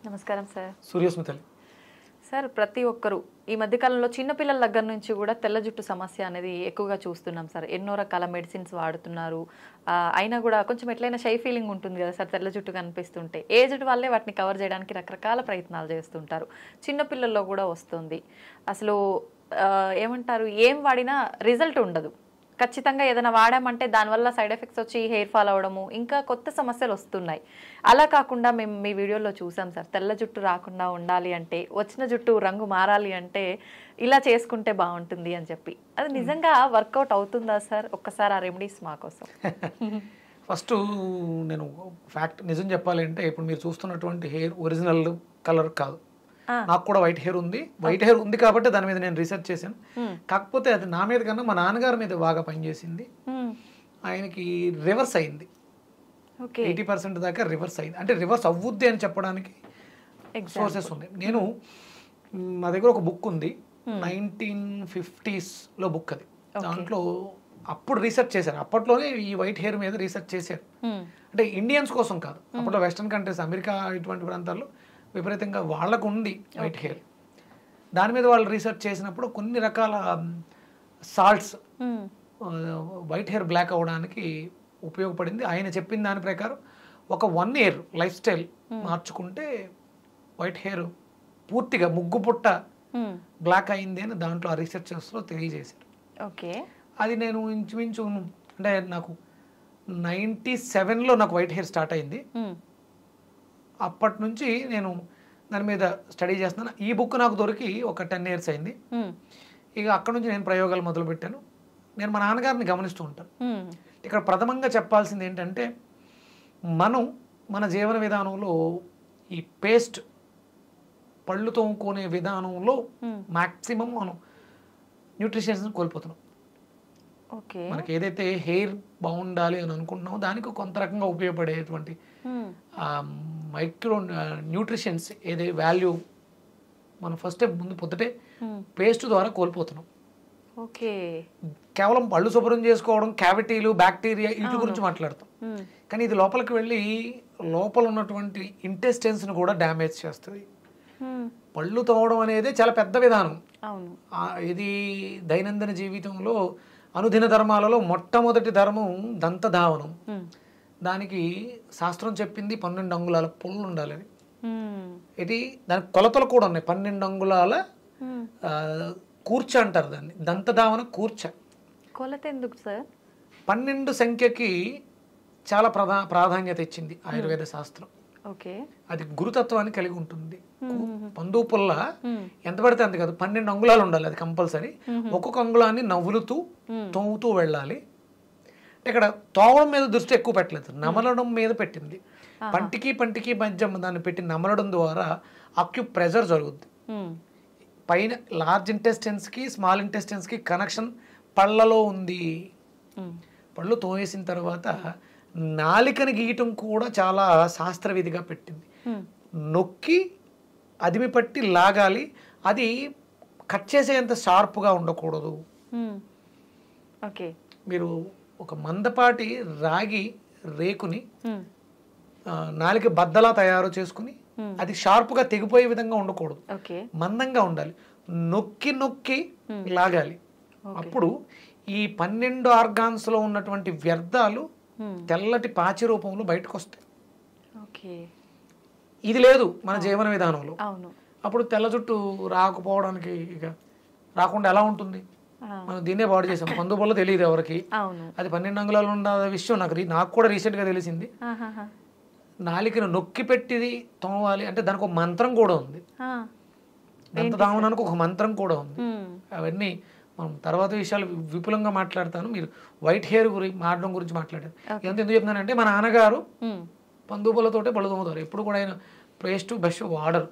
నమస్కారం sir. సూర్యస్మితలి sir, ప్రతి ఒక్కరు ఈ మధ్య కాలంలో చిన్న పిల్లల దగ్గర నుంచి కూడా తెల్ల జుట్టు సమస్య అనేది ఎక్కువగా చూస్తున్నాం సార్. ఎన్నో రకాల మెడిసిన్స్ వాడుతున్నారు. అయినా కూడా కొంచెం ఎట్లయినా షై ఫీలింగ్ ఉంటుంది కదా సార్, తెల్ల జుట్టు కనిపిస్తుంటే. ఏజ్డ్ వాళ్ళే వాటిని కవర్ చేయడానికి రకరకాల ప్రయత్నాలు చేస్తుంటారు. చిన్న పిల్లల్లో కూడా వస్తుంది. అసలు ఏమంటారు, ఏం వాడినా రిజల్ట్ ఉండదు. ఖచ్చితంగా ఏదైనా వాడామంటే దానివల్ల సైడ్ ఎఫెక్ట్స్ వచ్చి హెయిర్ ఫాల్ అవ్వడము, ఇంకా కొత్త సమస్యలు వస్తున్నాయి. అలా కాకుండా మేము మీ వీడియోలో చూసాం సార్, తెల్ల జుట్టు రాకుండా ఉండాలి అంటే, వచ్చిన జుట్టు రంగు మారాలి అంటే ఇలా చేసుకుంటే బాగుంటుంది అని చెప్పి. అది నిజంగా వర్కౌట్ అవుతుందా సార్? ఒక్కసారి ఆ రెమెడీస్ మా కోసం. ఫస్ట్ నేను ఫ్యాక్ట్ నిజం చెప్పాలి అంటే, ఇప్పుడు మీరు చూస్తున్నటువంటి హెయిర్ ఒరిజినల్ కలర్ కాదు. నాకు కూడా వైట్ హెయిర్ ఉంది. వైట్ హెయిర్ ఉంది కాబట్టి దాని మీద నేను రీసెర్చ్ చేశాను. కాకపోతే అది నా మీద కన్నా మా నాన్నగారి మీద బాగా పనిచేసింది. ఆయనకి రివర్స్ అయింది. 80% దాకా రివర్స్ అయింది. అంటే రివర్స్ అవ్వుద్ది అని చెప్పడానికి సోర్సెస్ ఉంది. నేను మా దగ్గర ఒక బుక్ ఉంది, 1950s బుక్. అది దాంట్లో అప్పుడు రీసెర్చ్ చేశారు. అప్పట్లోనే ఈ వైట్ హెయిర్ మీద రీసెర్చ్ చేశారు. అంటే ఇండియన్స్ కోసం కాదు, అప్పట్లో వెస్టర్న్ కంట్రీస్, అమెరికా ఇటువంటి ప్రాంతాల్లో విపరీతంగా వాళ్ళకు ఉంది వైట్ హెయిర్. దాని మీద వాళ్ళు రీసెర్చ్ చేసినప్పుడు కొన్ని రకాల సాల్ట్స్ వైట్ హెయిర్ బ్లాక్ అవ్వడానికి ఉపయోగపడింది. ఆయన చెప్పిన దాని ప్రకారం ఒక 1 year లైఫ్ స్టైల్ మార్చుకుంటే వైట్ హెయిర్ పూర్తిగా ముగ్గు పుట్ట బ్లాక్ అయింది అని దాంట్లో ఆ రీసెర్చర్స్లో తెలియజేశారు. ఓకే, అది నేను ఇంచుమించు అంటే నాకు 97లో నాకు వైట్ హెయిర్ స్టార్ట్ అయింది. అప్పటి నుంచి నేను దాని మీద స్టడీ చేస్తున్నాను. ఈ బుక్ నాకు దొరికి ఒక 10 years అయింది. ఇక అక్కడ నుంచి నేను ప్రయోగాలు మొదలుపెట్టాను. నేను మా నాన్నగారిని గమనిస్తూ ఉంటాను. ఇక్కడ ప్రథమంగా చెప్పాల్సింది ఏంటంటే, మనం మన జీవన విధానంలో ఈ పేస్ట్ పళ్ళు తోముకునే విధానంలో మ్యాక్సిమం మనం న్యూట్రిషన్స్ కోల్పోతున్నాం. మనకి ఏదైతే హెయిర్ బాగుండాలి అని అనుకుంటున్నామో దానికి కొంత రకంగా ఉపయోగపడేటువంటి మైక్రో న్యూట్రిషన్స్ ఏదే వాల్యూ మనం ఫస్ట్ ముందు పొద్దుటే పేస్ట్ ద్వారా కోల్పోతున్నాం. ఓకే, కేవలం పళ్ళు శుభ్రం చేసుకోవడం, క్యావిటీలు, బ్యాక్టీరియా వీటి గురించి మాట్లాడతాం. కానీ ఇది లోపలికి వెళ్ళి లోపల ఉన్నటువంటి ఇంటెస్టైన్స్ని కూడా డ్యామేజ్ చేస్తుంది. పళ్ళు తోమడం అనేది చాలా పెద్ద విధానం. ఇది దైనందిన జీవితంలో అనుదిన ధర్మాలలో మొట్టమొదటి ధర్మం దంతధావనం. దానికి శాస్త్రం చెప్పింది 12 అంగుళాల పుల్లు ఉండాలని. ఇది దానికి కొలతలు కూడా ఉన్నాయి. 12 అంగుళాల కూర్చ అంటారు దాన్ని, దంతధావన కూర్చ. కొలత ఎందుకు సార్? 12 సంఖ్యకి చాలా ప్రాధాన్యత ఇచ్చింది ఆయుర్వేద శాస్త్రం. అది గురుతత్వాన్ని కలిగి ఉంటుంది. పందువు పుల్ల ఎంత పడితే అంత కాదు, 12 అంగుళాలు ఉండాలి. అది కంపల్సరీ. ఒక్కొక్క అంగుళాన్ని నవ్వులుతూ తోముతూ వెళ్ళాలి. ఇక్కడ తోవడం మీద దృష్టి ఎక్కువ పెట్టలేదు, నమలడం మీద పెట్టింది. పంటికి మధ్య దాన్ని పెట్టి నమలడం ద్వారా అక్యు ప్రెజర్ జరుగుద్ది. పైన లార్జ్ ఇంటెస్టైన్స్ కి స్మాల్ ఇంటెస్టైన్స్ కి కనెక్షన్ పళ్ళలో ఉంది. పళ్ళు తోమేసిన తర్వాత నాలికని గీయటం కూడా చాలా శాస్త్రవిధిగా పెట్టింది. నొక్కి అదిమి పట్టి లాగాలి. అది కట్ చేసేంత షార్ప్గా ఉండకూడదు. మీరు ఒక మందపాటి రాగి రేకుని నాలిక బద్దలా తయారు చేసుకుని అది షార్ప్గా తెగిపోయే విధంగా ఉండకూడదు, మందంగా ఉండాలి. నొక్కి లాగాలి. అప్పుడు ఈ 12 ఆర్గాన్స్ లో ఉన్నటువంటి వ్యర్థాలు తెల్లటి పాచి రూపంలో బయటకు వస్తాయి. ఇది లేదు మన జీవన విధానంలో. అప్పుడు తెల్ల జుట్టు రాకపోవడానికి ఇక రాకుండా ఎలా ఉంటుంది? మనం దీన్నే బాడీ చేసాం. పందు వల్ల తెలియదు ఎవరికి. అది 12 అంగుళాలు ఉన్న విషయం నాకు కూడా రీసెంట్ గా తెలిసింది. నాలికను నొక్కి పెట్టి తోమాలి అంటే దానికి ఒక మంత్రం కూడా ఉంది. దంతధావనానికి ఒక మంత్రం కూడా ఉంది. అవన్నీ మనం తర్వాత విషయాలు విపులంగా మాట్లాడతాను. మీరు వైట్ హెయిర్ మారడం గురించి మాట్లాడారు. ఎంత ఎందుకు చెప్తున్నానంటే, మా నాన్నగారు పందుపులతోటే పళ్ళు తోముతారు. ఎప్పుడు కూడా ఆయన పేస్ట్ బ్రష్ వాడరు.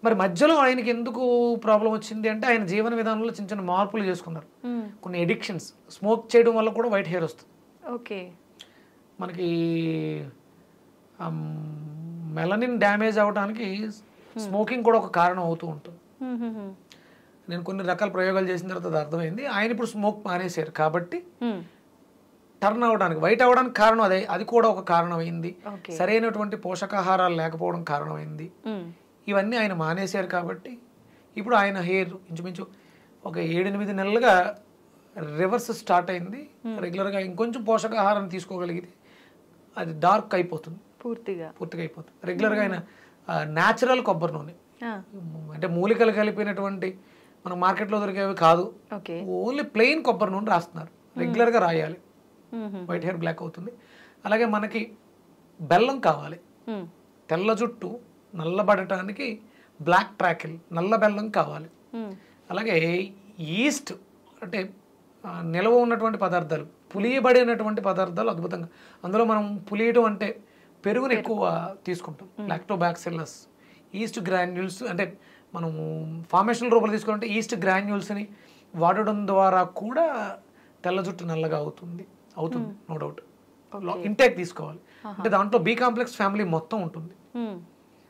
మరి మధ్యలో ఆయనకి ఎందుకు ప్రాబ్లం వచ్చింది అంటే, ఆయన జీవన విధానంలో చిన్న చిన్న మార్పులు చేసుకున్నారు. కొన్ని ఎడిక్షన్స్, స్మోక్ చేయడం వల్ల కూడా వైట్ హెయిర్ వస్తుంది. మనకి మెలనిన్ డ్యామేజ్ అవడానికి స్మోకింగ్ కూడా ఒక కారణం అవుతూ ఉంటుంది. నేను కొన్ని రకాల ప్రయోగాలు చేసిన తర్వాత అది అర్థమైంది. ఆయన ఇప్పుడు స్మోక్ మానేశారు కాబట్టి టర్న్ అవ్వడానికి వైట్ అవ్వడానికి కారణం అదే, అది కూడా ఒక కారణమైంది. ఓకే. సరైనటువంటి పోషకాహారాలు లేకపోవడం కారణమైంది. ఇవన్నీ ఆయన మానేశారు కాబట్టి ఇప్పుడు ఆయన హెయిర్ ఇంచుమించు ఒక 7-8 నెలలుగా రివర్స్ స్టార్ట్ అయింది. రెగ్యులర్గా ఇంకొంచెం పోషకాహారాన్ని తీసుకోగలిగితే అది డార్క్ అయిపోతుంది, పూర్తిగా అయిపోతుంది. రెగ్యులర్గా ఆయన న్యాచురల్ కొబ్బరి నూనె, అంటే మూలికలు కలిపినటువంటి మన మార్కెట్లో దొరికేవి కాదు, ఓన్లీ ప్లెయిన్ కొబ్బరి నూనె రాస్తున్నారు. రెగ్యులర్గా రాయాలి, వైట్ హెయిర్ బ్లాక్ అవుతుంది. అలాగే మనకి బెల్లం కావాలి, తెల్ల జుట్టు నల్లబడటానికి బ్లాక్ ట్రాకిల్ నల్ల బెల్లం కావాలి. అలాగే ఈస్ట్ అంటే నిల్వ ఉన్నటువంటి పదార్థాలు, పులియబడినటువంటి పదార్థాలు అద్భుతంగా, అందులో మనం పులియడం అంటే పెరుగుని ఎక్కువ తీసుకుంటాం. లాక్టోబాక్సిల్లస్, ఈస్ట్ గ్రాన్యూల్స్, అంటే మనము ఫార్మేషనల్ రూపంలో తీసుకుంటే ఈస్ట్ గ్రాన్యూల్స్ని వాడడం ద్వారా కూడా తెల్ల జుట్టు నల్లగా అవుతుంది, నో డౌట్. ఇంటేక్ తీసుకోవాలి, అంటే దాంట్లో బి కాంప్లెక్స్ ఫ్యామిలీ మొత్తం ఉంటుంది.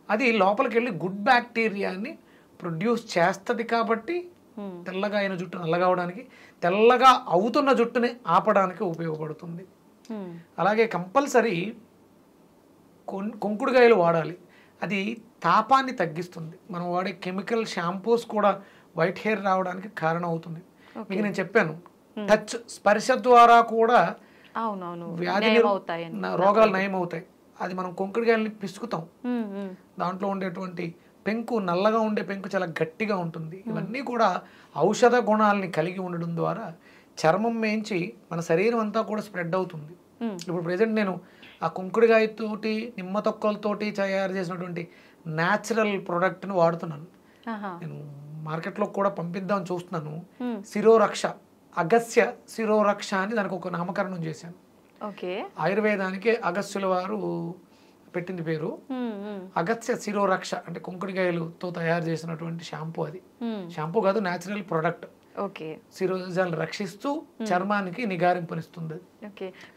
అది లోపలికి వెళ్ళి గుడ్ బ్యాక్టీరియాని ప్రొడ్యూస్ చేస్తుంది కాబట్టి తెల్లగా అయిన జుట్టు నల్లగా అవడానికి, తెల్లగా అవుతున్న జుట్టుని ఆపడానికి ఉపయోగపడుతుంది. అలాగే కంపల్సరీ కొంకుడుగాయలు వాడాలి, అది తాపాన్ని తగ్గిస్తుంది. మనం వాడే కెమికల్ షాంపూస్ కూడా వైట్ హెయిర్ రావడానికి కారణం అవుతుంది. మీకు నేను చెప్పాను, టచ్ స్పర్శ ద్వారా కూడా వ్యాధి రోగాలు నయం అవుతాయి. అది మనం కొంకుడుగాయల్ని పిసుకుతాం, దాంట్లో ఉండేటువంటి పెంకు, నల్లగా ఉండే పెంకు చాలా గట్టిగా ఉంటుంది. ఇవన్నీ కూడా ఔషధ గుణాలని కలిగి ఉండడం ద్వారా చర్మం మేంచి మన శరీరం అంతా కూడా స్ప్రెడ్ అవుతుంది. ఇప్పుడు ప్రెసెంట్ నేను ఆ కుంకుడుగాయతోటి నిమ్మ తొక్కలతోటి తయారు చేసినటువంటి న్యాచురల్ ప్రోడక్ట్ని వాడుతున్నాను. నేను మార్కెట్లో కూడా పంపిద్దాం చూస్తున్నాను. శిరోరక్ష, అగస్య శిరోరక్ష అని దానికి ఒక నామకరణం చేశాను. ఆయుర్వేదానికి అగస్యుల వారు పెట్టింది పేరు. అగస్య శిరోరక్ష అంటే కుంకుడుగాయలతో తయారు చేసినటువంటి షాంపూ. అది షాంపూ కాదు, న్యాచురల్ ప్రొడక్ట్. శిరోజాలు రక్షిస్తూ చర్మానికి నిగారింపునిస్తుంది.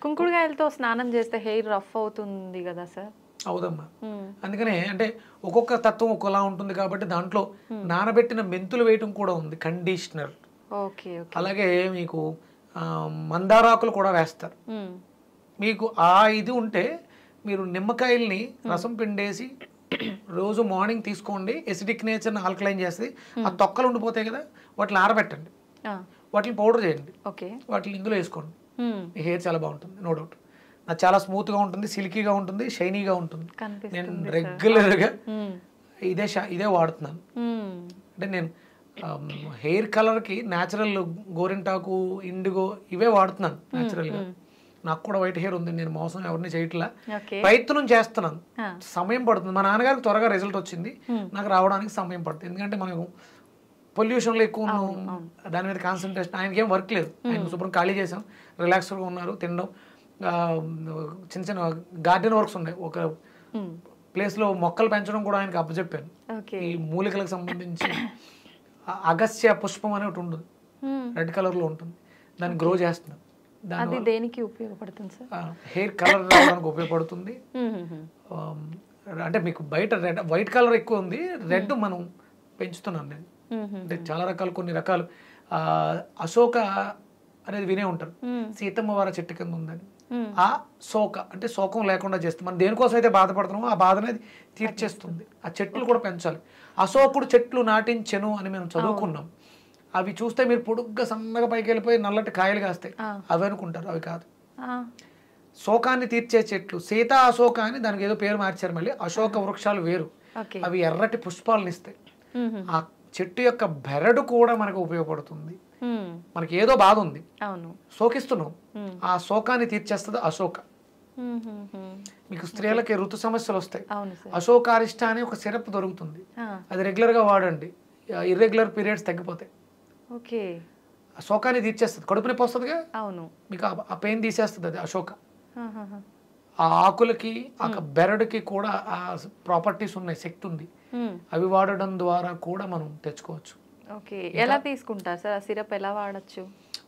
కుంకుడుగాయలతో స్నానం చేస్తే హెయిర్ రఫ్ అవుతుంది కదా సార్? అవుదమ్మా, అందుకనే అంటే ఒక్కొక్క తత్వం ఒక్కొలా ఉంటుంది కాబట్టి దాంట్లో నానబెట్టిన మెంతులు వేయటం కూడా ఉంది, కండిషనర్. అలాగే మీకు మందారాకులు కూడా వేస్తారు. మీకు ఆ ఇది ఉంటే మీరు నిమ్మకాయల్ని రసం పిండేసి రోజు మార్నింగ్ తీసుకోండి, ఎసిడిక్ నేచర్ని ఆల్కలైన్ చేస్తుంది. ఆ తొక్కలు ఉండిపోతాయి కదా, వాటిని ఆరబెట్టండి, వాటిని పౌడర్ చేయండి, వాటిని ఇందులో వేసుకోండి. మీ హెయిర్ చాలా బాగుంటుంది, నో డౌట్. నాకు చాలా స్మూత్గా ఉంటుంది, సిల్కీగా ఉంటుంది, షైనీగా ఉంటుంది. నేను రెగ్యులర్గా ఇదే వాడుతున్నాను. అంటే నేను హెయిర్ కలర్కి న్యాచురల్ గోరింటాకు, ఇండిగో ఇవే వాడుతున్నాను న్యాచురల్గా. నాకు కూడా వైట్ హెయిర్ ఉంది, నేను మోసం ఎవరిని చేయట్లా, ప్రయత్నం చేస్తున్నాను. సమయం పడుతుంది. మా నాన్నగారికి త్వరగా రిజల్ట్ వచ్చింది, నాకు రావడానికి సమయం పడుతుంది. ఎందుకంటే మనం పొల్యూషన్లో ఎక్కువ ఉన్నాం, దాని మీద కాన్సన్ట్రేషన్. ఆయనకి ఏం వర్క్ లేదు, ఆయన శుభ్రం ఖాళీ చేసాం, రిలాక్స్గా ఉన్నారు, తినడం, చిన్న చిన్న గార్డెన్ వర్క్స్ ఉన్నాయి. ఒక ప్లేస్లో మొక్కలు పెంచడం కూడా ఆయనకి అప్పచెప్పాను. ఈ మూలికలకు సంబంధించి అగస్య పుష్పం అని ఒకటి ఉంటుంది, రెడ్ కలర్లో ఉంటుంది, దాన్ని గ్రో చేస్తున్నాను. అది దేనికి ఉపయోగపడుతుంది సార్? హెయిర్ కలర్ రావడానికి ఉపయోగపడుతుంది. అంటే మీకు బయట రెడ్, వైట్ కలర్ ఎక్కువ ఉంది, రెడ్ మనం పెంచుతున్నాను నేను. అంటే చాలా రకాలు, కొన్ని రకాలు అశోక అనేది వినే ఉంటారు, సీతమ్మ వారి చెట్టు కింద ఉందని. ఆ శోక అంటే శోకం లేకుండా చేస్తుంది. మనం దేనికోసం అయితే బాధపడుతున్నామో ఆ బాధ అనేది తీర్చేస్తుంది. ఆ చెట్లు కూడా పెంచాలి. అశోకుడు చెట్లు నాటించెను అని మేము చదువుకున్నాం. అవి చూస్తే మీరు పొడుగ్గా సన్నగా పైకి వెళ్ళిపోయి నల్లటి కాయలు కాస్తాయి, అవి అనుకుంటారు, అవి కాదు. శోకాన్ని తీర్చే చెట్లు సీతా అశోక అని దానికి ఏదో పేరు మార్చారు. మళ్ళీ అశోక వృక్షాలు వేరు, అవి ఎర్రటి పుష్పాలను ఇస్తాయి. ఆ చెట్టు యొక్క బెరడు కూడా మనకు ఉపయోగపడుతుంది. మనకి ఏదో బాధ ఉంది, శోకిస్తున్నాం, ఆ శోకాన్ని తీర్చేస్తుంది అశోక. మీకు స్త్రీలకి ఋతు సమస్యలు వస్తాయి, అశోకారిష్ట అని ఒక సిరప్ దొరుకుతుంది, అది రెగ్యులర్ గా వాడండి, ఇర్రెగ్యులర్ పీరియడ్స్ తగ్గిపోతాయి. శోకాన్ని తీర్చేస్తుంది, కడుపు నొప్పి వస్తుందిగా, మీకు ఆ పెయిన్ తీసేస్తుంది అది అశోక. ఆ ఆకులకి ఆ బెరడుకి కూడా ఆ ప్రాపర్టీస్ ఉన్నాయి, శక్తి ఉంది. అవి వాడడం ద్వారా కూడా మనం తెచ్చుకోవచ్చు. ఎలా తీసుకుంటారు సార్ సిరప్, ఎలా వాడచ్చు?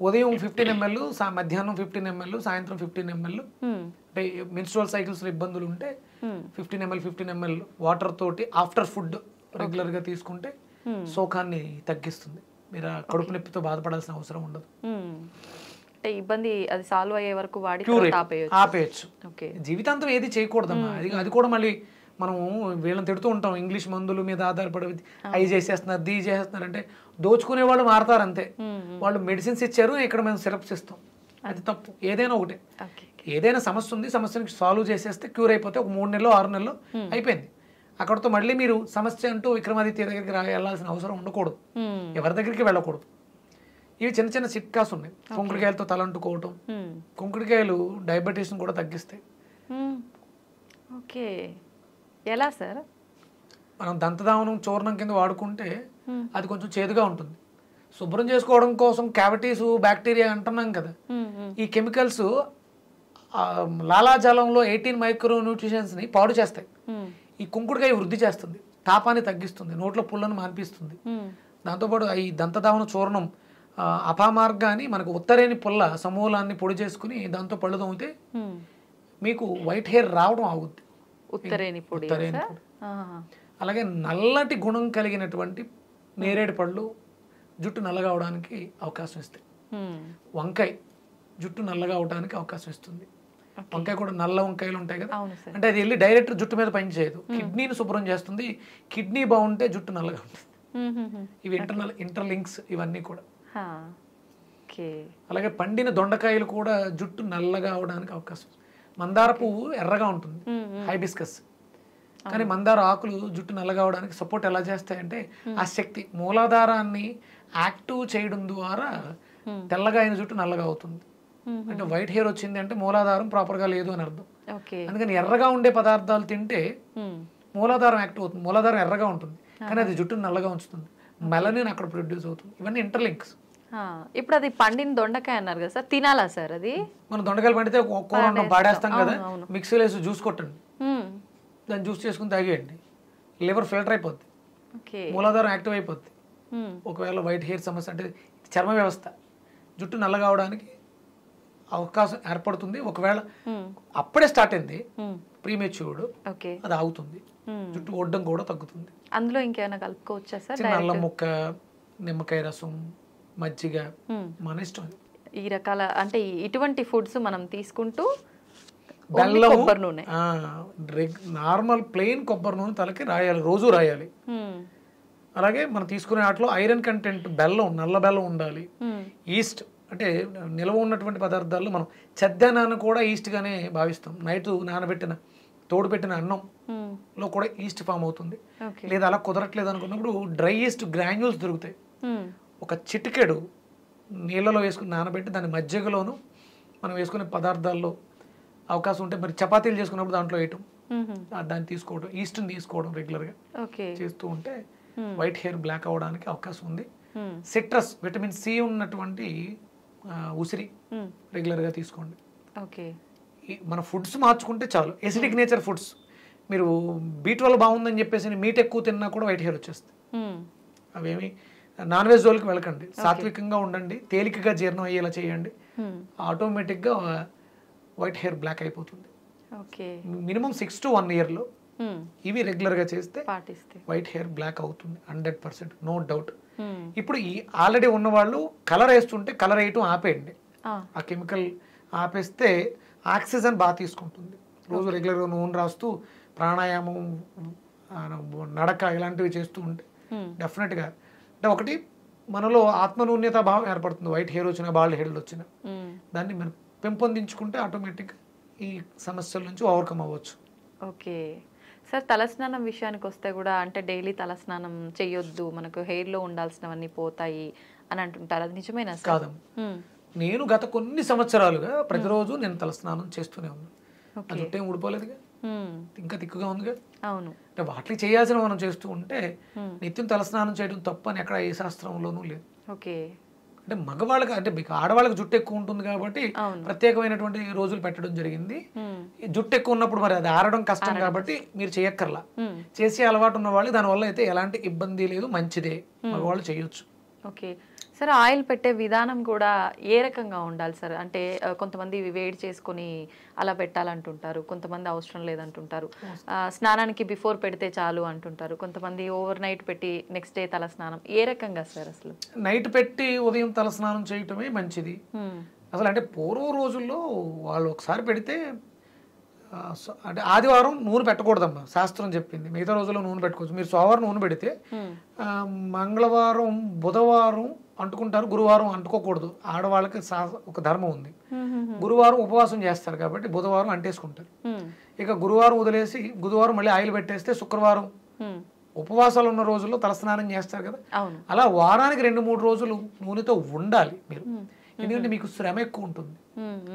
ఉదయం 15 ml, మధ్యాహ్నం 15 ml, సాయంత్రం 15 ml. అంటే మెన్స్ట్రువల్ సైకిల్స్ ఇబ్బందులు ఉంటే 15 ml వాటర్ తోటి ఆఫ్టర్ ఫుడ్ రెగ్యులర్ గా తీసుకుంటే శోకాన్ని తగ్గిస్తుంది. మీరు కడుపు నొప్పితో బాధపడాల్సిన అవసరం ఉండదు. అంటే ఇబ్బంది అది సాల్వ్ అయ్యే వరకు వాడి క్యూర్ ఆపేయచ్చు. ఆపేయచ్చు. ఓకే. జీవితాంతం ఏది చేయకూడదమ్మా. అది కూడా మళ్ళీ మనం వీళ్ళని తిడుతూ ఉంటాం, ఇంగ్లీష్ మందుల మీద ఆధారపడి అవి చేసేస్తున్నారు, దీ చేసేస్తున్నారు అంటే దోచుకునే వాళ్ళు మారతారు అంతే. వాళ్ళు మెడిసిన్స్ ఇచ్చారు, ఇక్కడ మేము సిరప్స్ ఇస్తాం, అది తప్పు. ఏదైనా ఒకటే, ఏదైనా సమస్య ఉంది, సమస్యని సాల్వ్ చేసేస్తే క్యూర్ అయిపోతే ఒక 3 నెలలో 6 నెలలో అయిపోయింది. అక్కడతో మళ్ళీ మీరు సమస్య అంటూ విక్రమాదిత్య దగ్గరికి వెళ్ళాల్సిన అవసరం ఉండకూడదు, ఎవరి దగ్గరికి వెళ్ళకూడదు. ఇవి చిన్న చిన్న చిట్కాస్ ఉన్నాయి. కుంకుడికాయలతో తలంటుకోవటం, కుంకుడికాయలు డయాబెటీస్ని కూడా తగ్గిస్తాయి. ఓకే, ఎలా సార్? మనం దంతధావనం చూర్ణం కింద వాడుకుంటే అది కొంచెం చేదుగా ఉంటుంది. శుభ్రం చేసుకోవడం కోసం క్యావిటీస్ బ్యాక్టీరియా అంటున్నాం కదా, ఈ కెమికల్స్ లాలాజలంలో 18 మైక్రో న్యూట్రిషన్స్ని పాడు చేస్తాయి. ఈ కుంకుడుకాయ వృద్ధి చేస్తుంది, తాపాన్ని తగ్గిస్తుంది, నోట్లో పుల్లను మాన్పిస్తుంది. దాంతోపాటు ఈ దంతధావన చూర్ణం అపామార్గాన్ని మనకు ఉత్తరేని పుల్ల సమూలాన్ని పొడి చేసుకుని దాంతో పళ్ళు తోమితే మీకు వైట్ హెయిర్ రావడం ఆగుద్ది. ఉత్తరేని పొడి. అలాగే నల్లటి గుణం కలిగినటువంటి నేరేడు పళ్ళు జుట్టు నల్లగా అవడానికి అవకాశం ఇస్తాయి. వంకాయ జుట్టు నల్లగా అవడానికి అవకాశం ఇస్తుంది. వంకాయ కూడా నల్ల వంకాయలు ఉంటాయి కదా, అంటే అది వెళ్ళి డైరెక్ట్ జుట్టు మీద పని చేయదు, కిడ్నీని శుభ్రం చేస్తుంది. కిడ్నీ బాగుంటే జుట్టు నల్లగా ఉంటుంది. ఇవి ఇంటర్లింక్స్ ఇవన్నీ కూడా. అలాగే పండిన దొండకాయలు కూడా జుట్టు నల్లగా అవడానికి అవకాశం. మందార పువ్వు ఎర్రగా ఉంటుంది, హైబిస్కస్, కానీ మందార ఆకులు జుట్టు నల్లగా అవడానికి సపోర్ట్ ఎలా చేస్తాయంటే ఆ శక్తి మూలాధారాన్ని యాక్టివ్ చేయడం ద్వారా తెల్లగా అయిన జుట్టు నల్లగా అవుతుంది. అంటే వైట్ హెయిర్ వచ్చింది అంటే మూలాధారం ప్రాపర్గా లేదు అని అర్థం. అందుకని ఎర్రగా ఉండే పదార్థాలు తింటే మూలాధారం యాక్టివ్ అవుతుంది. మూలాధారం ఎర్రగా ఉంటుంది కానీ అది జుట్టును నల్లగా ఉంచుతుంది, మెలనిన్ అక్కడ ప్రొడ్యూస్ అవుతుంది. ఇవన్నీ ఇంటర్లింక్స్. ఇప్పుడు అది పండిన దొండకాయ అన్నారు కదా సార్, తినాలా సార్ అది? మనం దొండకాయలు పండితే కూర పాడేస్తాం కదా, మిక్సీలో వేసి జ్యూస్ కొట్టండి, దాన్ని జ్యూస్ చేసుకుని తాగేయండి, లివర్ ఫిల్టర్ అయిపోద్ది, మూలాధారం యాక్టివ్ అయిపోద్ది. ఒకవేళ వైట్ హెయిర్ సమస్య అంటే చర్మ వ్యవస్థ, జుట్టు నల్లగా అవడానికి అవకాశం ఏర్పడుతుంది. ఒకవేళ అప్పుడే స్టార్ట్ అయింది ప్రీమెచ్యూర్డ్, అది ఆగుతుంది, జుట్టు ఒడ్డం కూడా తగ్గుతుంది. అందులో ఇంకేమైనా కలుపుకోవచ్చా సార్? అల్లం ముక్క, నిమ్మకాయ రసం, మజ్జిగ, మన ఇష్టం. ఈ రకాల అంటే ఇటువంటి ఫుడ్స్ మనం తీసుకుంటూ బెల్లం, కొబ్బరి నూనె, నార్మల్ ప్లెయిన్ కొబ్బరి నూనె తలకి రాయాలి, రోజు రాయాలి. అలాగే మనం తీసుకునే వాటిలో ఐరన్ కంటెంట్, బెల్లం, నల్ల బెల్లం ఉండాలి. ఈస్ట్ అంటే నిల్వ ఉన్నటువంటి పదార్థాల్లో మనం చెద్దనాన్ని కూడా ఈస్ట్ గానే భావిస్తాం. నైట్ నానబెట్టిన తోడు పెట్టిన అన్నంలో కూడా ఈస్ట్ ఫామ్ అవుతుంది. లేదా అలా కుదరట్లేదు అనుకున్నప్పుడు డ్రై ఈస్ట్ గ్రాన్యూల్స్ దొరుకుతాయి. ఒక చిటికెడు నీళ్ళలో వేసుకుని నానబెట్టి దాని మజ్జిగలోను మనం వేసుకునే పదార్థాల్లో అవకాశం ఉంటే, మరి చపాతీలు చేసుకున్నప్పుడు దాంట్లో వేయటం, దాన్ని తీసుకోవడం, ఈస్ట్ని తీసుకోవడం రెగ్యులర్గా చేస్తూ ఉంటే వైట్ హెయిర్ బ్లాక్ అవ్వడానికి అవకాశం ఉంది. సిట్రస్, విటమిన్ సి ఉన్నటువంటి ఉసిరి రెగ్యులర్గా తీసుకోండి. మన ఫుడ్స్ మార్చుకుంటే చాలు. ఎసిడిక్ నేచర్ ఫుడ్స్, మీరు B12 బాగుందని చెప్పేసి మీట్ ఎక్కువ తిన్నా కూడా వైట్ హెయిర్ వచ్చేస్తుంది. అవేమి నాన్ వెజ్ జోలికి వెళ్ళకండి, సాత్వికంగా ఉండండి, తేలికగా జీర్ణం అయ్యేలా చేయండి, ఆటోమేటిక్గా వైట్ హెయిర్ బ్లాక్ అయిపోతుంది. మినిమం 6 to 1 year ఇవి రెగ్యులర్గా చేస్తే వైట్ హెయిర్ బ్లాక్ అవుతుంది 100%, నో డౌట్. ఇప్పుడు ఈ ఆల్రెడీ ఉన్న వాళ్ళు కలర్ వేస్తుంటే కలర్ వేయటం ఆపేయండి. ఆ కెమికల్ ఆపేస్తే ఆక్సిజన్ బాగా తీసుకుంటుంది. రోజు రెగ్యులర్గా నూనె రాస్తూ ప్రాణాయామం, నడక ఇలాంటివి చేస్తూ ఉంటే డెఫినెట్గా అంటే ఒకటి మనలో ఆత్మనూన్యత భావం ఏర్పడుతుంది. వైట్ హెయిర్ వచ్చినా, బాల్డ్ హెయిర్లు వచ్చినా దాన్ని మనం పెంపొందించుకుంటే ఆటోమేటిక్గా ఈ సమస్యల నుంచి ఓవర్కమ్ అవ్వచ్చు. ఓకే సార్, తలస్నానం విషయానికి వస్తే కూడా అంటే డైలీ తలస్నానం చేయొద్దు, మనకు హెయిర్లో ఉండాల్సినవన్నీ పోతాయి అని అంటుంటారు, అది నిజమేనా సార్? కాదు, నేను గత కొన్ని సంవత్సరాలుగా ప్రతిరోజు నేను తలస్నానం చేస్తూనే ఉన్నాను. అది జుట్టేం ఊడిపోలేదుగా, ఇంకా తిక్కుగా ఉందిగా. అవును, అంటే వాటికి చేయాల్సిన మనం చేస్తూ ఉంటే నిత్యం తలస్నానం చేయడం తప్పు అని ఎక్కడ ఏ శాస్త్రంలోనూ లేదు. ఓకే, అంటే మగవాళ్ళకి అంటే మీకు ఆడవాళ్ళకి జుట్టు ఎక్కువ ఉంటుంది కాబట్టి ప్రత్యేకమైనటువంటి రోజులు పెట్టడం జరిగింది. జుట్టు ఎక్కువ ఉన్నప్పుడు మరి అది ఆరడం కష్టం కాబట్టి మీరు చేయక్కర్లా. చేసే అలవాటు ఉన్న వాళ్ళు దానివల్ల అయితే ఎలాంటి ఇబ్బంది లేదు, మంచిదే, మగవాళ్ళు చేయొచ్చు. ఓకే సార్, ఆయిల్ పెట్టే విధానం కూడా ఏ రకంగా ఉండాలి సార్? అంటే కొంతమంది వేడి చేసుకొని అలా పెట్టాలంటుంటారు, కొంతమంది అవసరం లేదంటుంటారు, స్నానానికి బిఫోర్ పెడితే చాలు అంటుంటారు, కొంతమంది ఓవర్ నైట్ పెట్టి నెక్స్ట్ డే తల స్నానం. ఏ రకంగా సార్ అసలు? నైట్ పెట్టి ఉదయం తల స్నానం చేయటమే మంచిది. అసలు అంటే పూర్వం రోజుల్లో వాళ్ళు ఒకసారి పెడితే అంటే ఆదివారం నూనె పెట్టకూడదమ్మా, శాస్త్రం చెప్పింది. మిగతా రోజుల్లో నూనె పెట్టుకోవచ్చు. మీరు సోమవారం నూనె పెడితే మంగళవారం బుధవారం అంటుకుంటారు, గురువారం అంటుకోకూడదు. ఆడవాళ్ళకి ఒక ధర్మం ఉంది. గురువారం ఉపవాసం చేస్తారు కాబట్టి బుధవారం అంటేసుకుంటారు. ఇక గురువారం వదిలేసి బుధవారం మళ్ళీ ఆయిల్ పెట్టేస్తే శుక్రవారం ఉపవాసాలు ఉన్న రోజుల్లో తలస్నానం చేస్తారు కదా. అలా వారానికి 2-3 రోజులు నూనెతో ఉండాలి మీరు. ఎందుకంటే మీకు శ్రమ ఎక్కువ ఉంటుంది,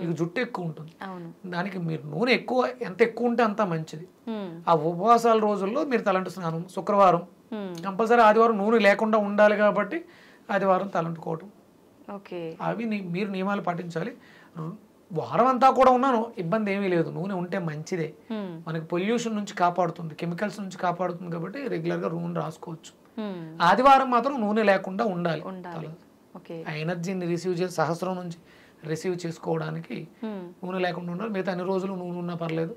మీకు జుట్టు ఎక్కువ ఉంటుంది. దానికి మీరు నూనె ఎంత ఎక్కువ ఉంటే అంత మంచిది. ఆ ఉపవాసాల రోజుల్లో మీరు తలంటు స్నానం, శుక్రవారం కంపల్సరీ, ఆదివారం నూనె లేకుండా ఉండాలి కాబట్టి ఆదివారం తలంటుకోవటం, అవి మీరు నియమాలు పాటించాలి. వారం అంతా కూడా ఉన్నాను, ఇబ్బంది ఏమీ లేదు. నూనె ఉంటే మంచిదే, మనకి పొల్యూషన్ నుంచి కాపాడుతుంది, కెమికల్స్ నుంచి కాపాడుతుంది కాబట్టి రెగ్యులర్గా నూనె రాసుకోవచ్చు. ఆదివారం మాత్రం నూనె లేకుండా ఉండాలి. ఆ ఎనర్జీని సహస్రం నుంచి రిసీవ్ చేసుకోవడానికి నూనె లేకుండా ఉండాలి. మిగతా అన్ని రోజులు నూనె ఉన్నా పర్లేదు.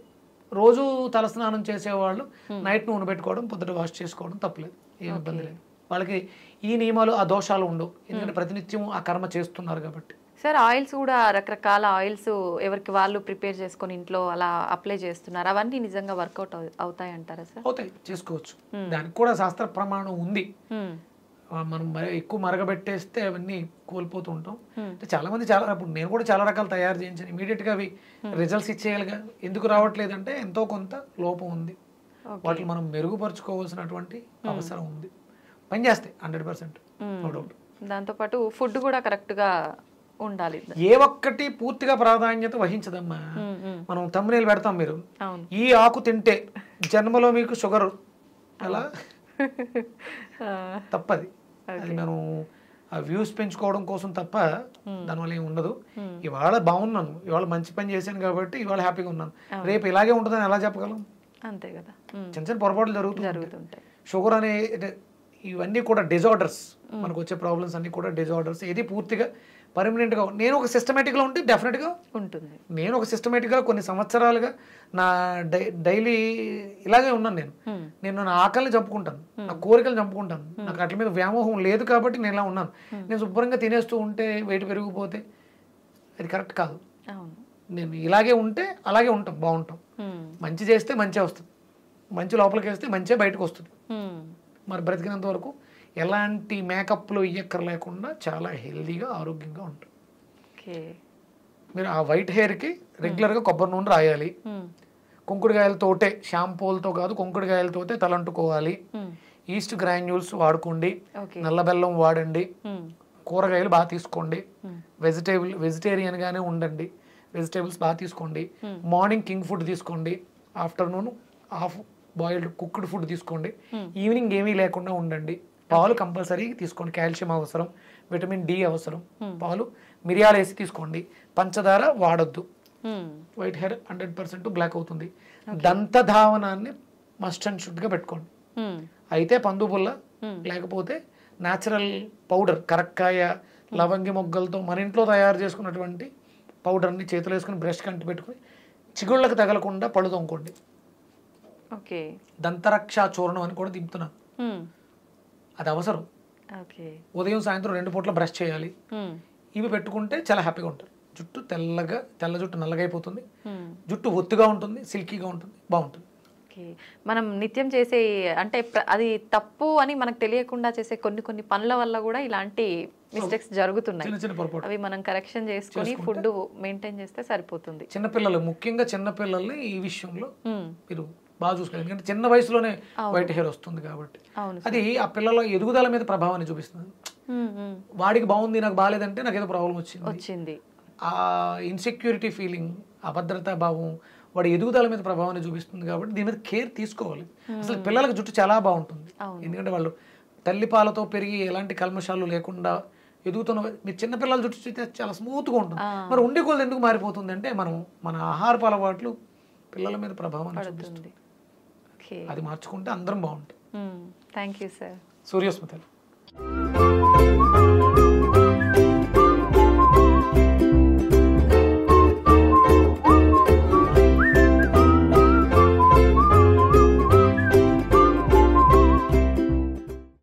రోజు తలస్నానం చేసేవాళ్ళు నైట్ నూనె పెట్టుకోవడం, పొద్దుట వాష్ చేసుకోవడం తప్పలేదు, ఏమి ఇబ్బంది లేదు. వాళ్ళకి ఈ నియమాలు, ఆ దోషాలు ఉండవు, ఎందుకంటే ప్రతినిత్యం ఆ కర్మ చేస్తున్నారు కాబట్టి. సార్, ఆయిల్స్ కూడా రకరకాల ఆయిల్స్ ఎవరికి వాళ్ళు ప్రిపేర్ చేసుకొని ఇంట్లో అలా అప్లై చేస్తున్నారు. అవన్నీ నిజంగా వర్కౌట్ అవుతాయి అంటారా సార్? అవుతాయి, చేసుకోవచ్చు. దానికి కూడా శాస్త్ర ప్రమాణం ఉంది. మనం ఎక్కువ మరగబెట్టేస్తే అవన్నీ కోల్పోతూ ఉంటాం. చాలా మంది ఇప్పుడు నేను కూడా చాలా రకాలు తయారు చేయించాను. ఇమీడియట్ గా అవి రిజల్ట్స్ ఇచ్చేయాలిగా. ఎందుకు రావట్లేదంటే ఎంతో కొంత లోపం ఉంది, వాటిని మనం మెరుగుపరుచుకోవాల్సినటువంటి అవసరం ఉంది. పని చేస్తాయి 100%, నో డౌట్. దాంతోపాటు ఫుడ్ కూడా కరెక్ట్ గా ఉండాలి. ఏ ఒక్కటి పూర్తిగా ప్రాధాన్యత వహించదమ్మా. మనం thumbnail పెడతాం, మీరు ఈ ఆకు తింటే జన్మలో మీకు షుగర్ అలా తప్పది. అది మనం ఆ వ్యూస్ పెంచుకోవడం కోసం తప్ప దానివల్ల ఏమి ఉండదు. ఇవాళ బాగున్నాను, ఇవాళ మంచి పని చేశాను కాబట్టి ఇవాళ హ్యాపీగా ఉన్నాను. రేపు ఇలాగే ఉంటుందని ఎలా చెప్పగలం? అంతే కదా. చిన్న చిన్న పొరపాట్లు జరుగుతుంటాయి. షుగర్ అనే ఇవన్నీ కూడా డిజార్డర్స్, మనకు వచ్చే ప్రాబ్లమ్స్ అన్ని కూడా డిజార్డర్స్. ఏది పూర్తిగా పర్మనెంట్గా నేను ఒక సిస్టమేటిక్గా ఉంటే డెఫినెట్గా ఉంటుంది. నేను ఒక సిస్టమేటిక్గా కొన్ని సంవత్సరాలుగా నా డైలీ ఇలాగే ఉన్నాను. నేను నా ఆకలిని చంపుకుంటాను, నా కోరికలు చంపుకుంటాను. నాకు అట్ల మీద వ్యామోహం లేదు కాబట్టి నేను ఇలా ఉన్నాను. నేను శుభ్రంగా తినేస్తూ ఉంటే వెయిట్ పెరిగిపోతే అది కరెక్ట్ కాదు. నేను ఇలాగే ఉంటే అలాగే ఉంటాం, బాగుంటాం. మంచి చేస్తే మంచిగా వస్తుంది, మంచి లోపలికి వేస్తే మంచిగా బయటకు వస్తుంది. మరి బ్రతికినంత వరకు ఎలాంటి మేకప్లు ఇయ్యక్కర్ లేకుండా చాలా హెల్దీగా ఆరోగ్యంగా ఉంటాం. మీరు ఆ వైట్ హెయిర్కి రెగ్యులర్గా కొబ్బరి నూనె రాయాలి. కుంకుడుకాయలతోటే, షాంపూలతో కాదు, కుంకుడుకాయలతోటే తలంటుకోవాలి. ఈస్ట్ గ్రాన్యూల్స్ వాడుకోండి, నల్ల బెల్లం వాడండి, కూరగాయలు బాగా తీసుకోండి, వెజిటేరియన్గానే ఉండండి, వెజిటేబుల్స్ బాగా తీసుకోండి. మార్నింగ్ కింగ్ ఫుడ్ తీసుకోండి, afternoon half boiled cooked food తీసుకోండి. ఈవినింగ్ ఏమీ లేకుండా ఉండండి. పాలు కంపల్సరీ తీసుకోండి, కాల్షియం అవసరం, విటమిన్ డి అవసరం. పాలు మిరియాలు వేసి తీసుకోండి. పంచదార వాడొద్దు, వైట్ హెయిర్ 100% బ్లాక్ అవుతుంది. దంతధావనాన్ని మస్ట్ అండ్ షుడ్గా పెట్టుకోండి. అయితే పందుబుల్ల, లేకపోతే న్యాచురల్ పౌడర్, కరక్కాయ, లవంగి మొగ్గలతో మన ఇంట్లో తయారు చేసుకున్నటువంటి పౌడర్ని చేతులు వేసుకుని బ్రష్ కంటి పెట్టుకుని చిగుళ్ళకి తగలకుండా పళ్ళు తోముకోండి. దంతరక్ష చూర్ణం అని కూడా దింపుతున్నాను, అది అవసరం. ఉదయం సాయంత్రం 2 పూట్ల బ్రష్ చేయాలి. ఇవి పెట్టుకుంటే చాలా హ్యాపీగా ఉంటారు. జుట్టు తెల్ల జుట్టు నల్లగా అయిపోతుంది, జుట్టు ఒత్తుగా ఉంటుంది, సిల్కీగా ఉంటుంది, బాగుంటుంది. మనం నిత్యం చేసే అంటే అది తప్పు అని మనకు తెలియకుండా చేసే కొన్ని పనుల వల్ల కూడా ఇలాంటి మిస్టేక్స్ జరుగుతున్నాయి. అవి మనం కరెక్షన్ చేసుకుని ఫుడ్ మెయింటైన్ చేస్తే సరిపోతుంది. చిన్నపిల్లలు, ముఖ్యంగా చిన్నపిల్లల్ని ఈ విషయంలో మీరు బాగా చూసుకోవాలి. ఎందుకంటే చిన్న వయసులోనే వైట్ హెయిర్ వస్తుంది కాబట్టి అది ఆ పిల్లల ఎదుగుదల మీద ప్రభావాన్ని చూపిస్తుంది. వాడికి బాగుంది, నాకు బాగాలేదంటే నాకు ఏదో ప్రాబ్లం వచ్చింది. ఆ ఇన్సెక్యూరిటీ ఫీలింగ్, అభద్రతా భావం వాడి ఎదుగుదల మీద ప్రభావాన్ని చూపిస్తుంది. కాబట్టి దీని మీద కేర్ తీసుకోవాలి. అసలు పిల్లలకు జుట్టు చాలా బాగుంటుంది, ఎందుకంటే వాళ్ళు తల్లిపాలతో పెరిగి ఎలాంటి కల్మషాలు లేకుండా ఎదుగుతున్న. మీరు చిన్నపిల్లల జుట్టు చూస్తే చాలా స్మూత్గా ఉంటుంది. మరి ఉండే కొలది ఎందుకు మారిపోతుంది అంటే మన ఆహారపు అలవాట్లు పిల్లల మీద ప్రభావాన్ని చూపిస్తుంది. అది మార్చుకుంటే అందరం బాగుంటాం. Thank you sir. సూర్యస్మితలు.